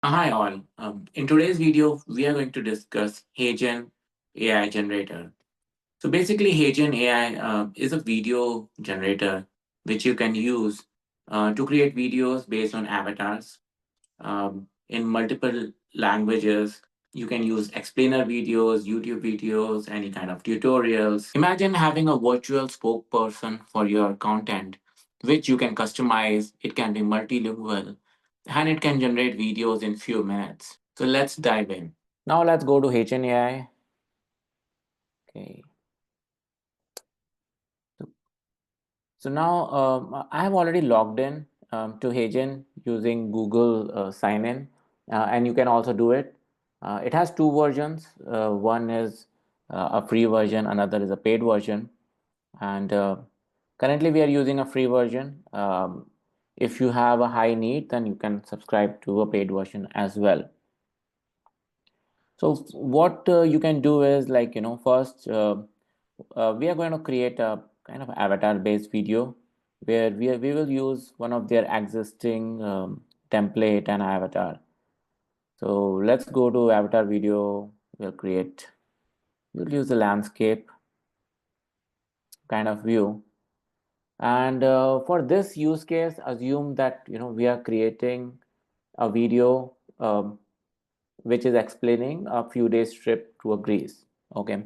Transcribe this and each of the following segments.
Hi all. In today's video, we are going to discuss HeyGen AI generator. So basically, HeyGen AI is a video generator which you can use to create videos based on avatars in multiple languages. You can use explainer videos, YouTube videos, any kind of tutorials. Imagine having a virtual spokesperson for your content, which you can customize. It can be multilingual and it can generate videos in few minutes. So let's dive in. Now let's go to HNAI. Okay. So, so now I have already logged in to HeyGen using Google sign in, and you can also do it. It has two versions. One is a free version, another is a paid version. And currently we are using a free version. If you have a high need, then you can subscribe to a paid version as well. So what you can do is like, first we are going to create a kind of avatar based video where we will use one of their existing template and avatar. So let's go to avatar video. We'll use the landscape kind of view. And for this use case, assume that, we are creating a video which is explaining a few days trip to a Greece. Okay.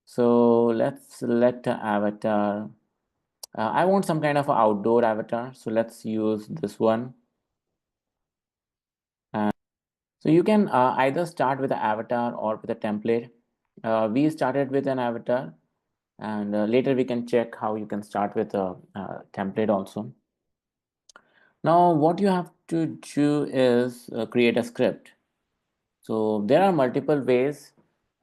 So let's select an avatar. I want some kind of outdoor avatar. So let's use this one. And so you can either start with an avatar or with a template. We started with an avatar, and later we can check how you can start with a template also. Now, what you have to do is create a script. So there are multiple ways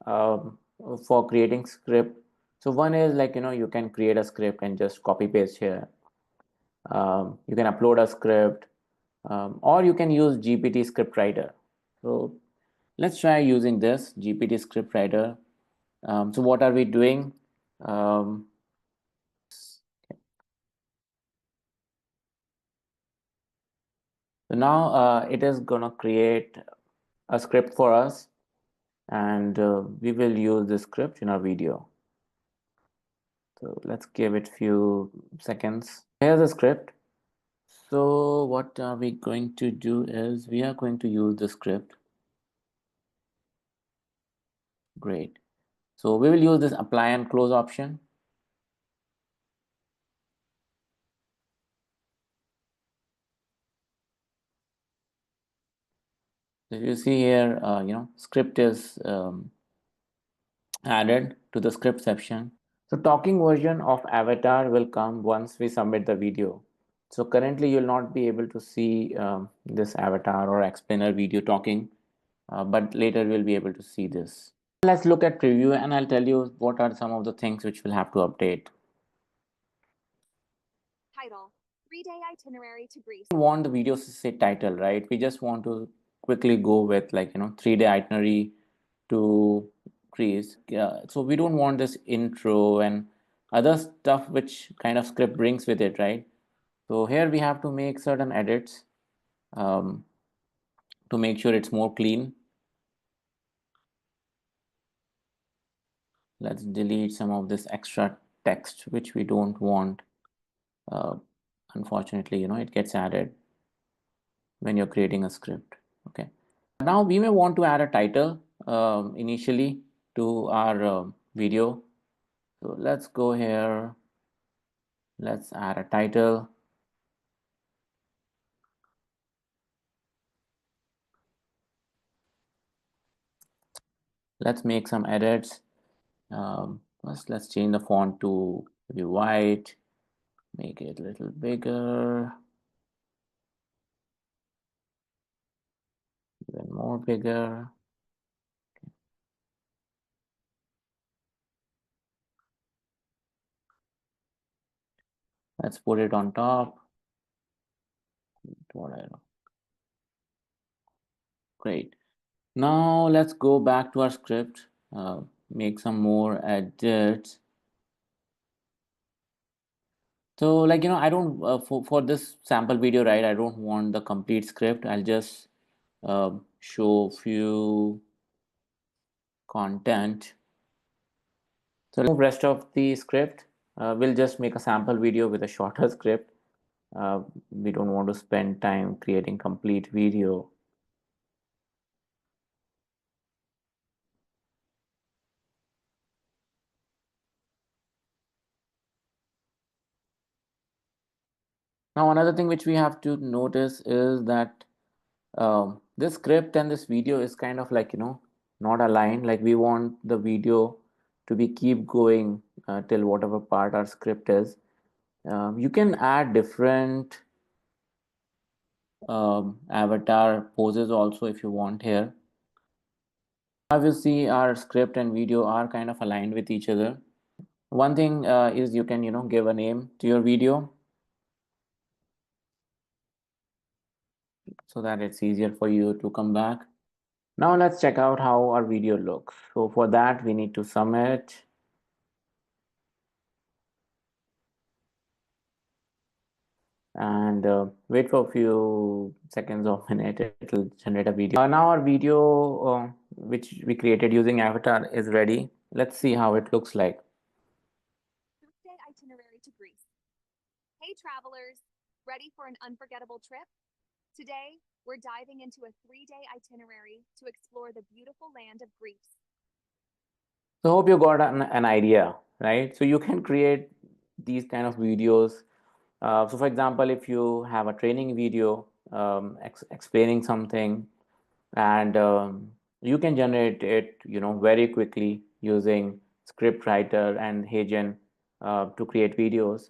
um, for creating script. So one is like, you can create a script and just copy paste here. You can upload a script, or you can use GPT script writer. So let's try using this GPT script writer. So what are we doing? Um, so now it is gonna create a script for us, and we will use the script in our video. So let's give it few seconds. Here's the script. So what are we going to do is we are going to use the script. Great. So we will use this apply and close option. So you see here, script is added to the script section. So talking version of avatar will come once we submit the video. So currently you'll not be able to see this avatar or explainer video talking, but later we'll be able to see this. Let's look at preview and I'll tell you what are some of the things which we'll have to update. Title: 3-day itinerary to Greece. We don't want the videos to say title, right? We just want to quickly go with like, 3-day itinerary to Greece. Yeah, so we don't want this intro and other stuff which kind of script brings with it, right? So here we have to make certain edits um, to make sure it's more clean. Let's delete some of this extra text which we don't want. Uh, Unfortunately, it gets added when you're creating a script. Okay. Now we may want to add a title initially to our video. So let's go here. Let's add a title. Let's make some edits. First, let's change the font to be white. Make it a little bigger. Even more bigger. Let's put it on top. Great. Now let's go back to our script. Make some more edits. So I don't for this sample video, right? I don't want the complete script. I'll just show few content. So let's move rest of the script. We'll just make a sample video with a shorter script. We don't want to spend time creating complete video. Now, another thing which we have to notice is that this script and this video is kind of like, not aligned. Like we want the video to be keep going till whatever part our script is. You can add different avatar poses also if you want here. Now you see our script and video are kind of aligned with each other. One thing is you can, give a name to your video so that it's easier for you to come back. Now let's check out how our video looks. So for that, we need to submit. And wait for a few seconds or minute, it'll generate a video. Now our video, which we created using Avatar, is ready. Let's see how it looks like. 3-day itinerary to Greece. Hey travelers, ready for an unforgettable trip? Today, we're diving into a 3-day itinerary to explore the beautiful land of Greece. So hope you got an idea, right? So you can create these kind of videos. So for example, if you have a training video explaining something, and you can generate it, very quickly using script writer and HeyGen to create videos,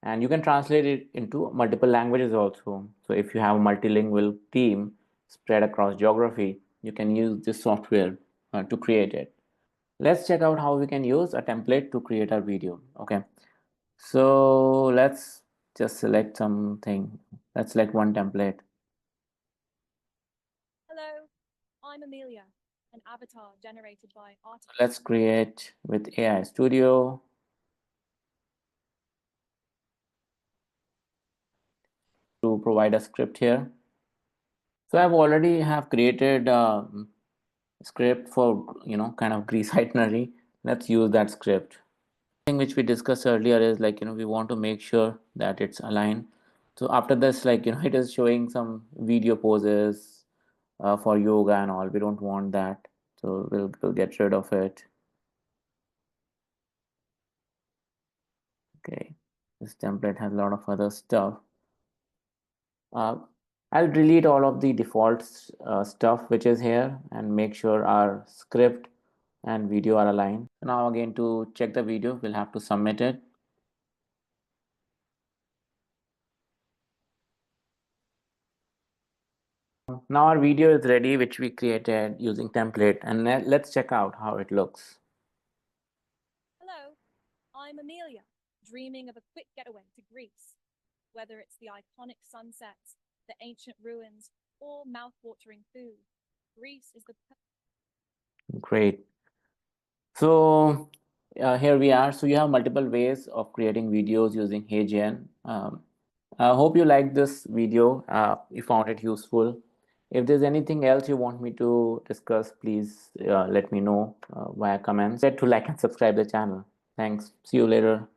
and you can translate it into multiple languages also. So if you have a multilingual team spread across geography, you can use this software to create it. Let's check out how we can use a template to create our video. Okay, so let's just select something. Let's select one template. Hello, I'm Amelia, an avatar generated by artificial. Let's create with AI Studio. To provide a script here. So I've already have created a script for, kind of Grease itinerary. Let's use that script. Thing which we discussed earlier is like, we want to make sure that it's aligned. So after this, like, it is showing some video poses for yoga and all. We don't want that. So we'll get rid of it. Okay. This template has a lot of other stuff. Uh, I'll delete all of the default stuff which is here and make sure our script and video are aligned. Now again, to check the video, we'll have to submit it. Now our video is ready, which we created using template, and let's check out how it looks. Hello, I'm Amelia, dreaming of a quick getaway to Greece. Whether it's the iconic sunsets, the ancient ruins, or mouth-watering food, Greece is the Great. So here we are. So you have multiple ways of creating videos using HeyGen. I hope you liked this video. You found it useful. If there's anything else you want me to discuss, please let me know via comments. To like and subscribe the channel. Thanks. See you later.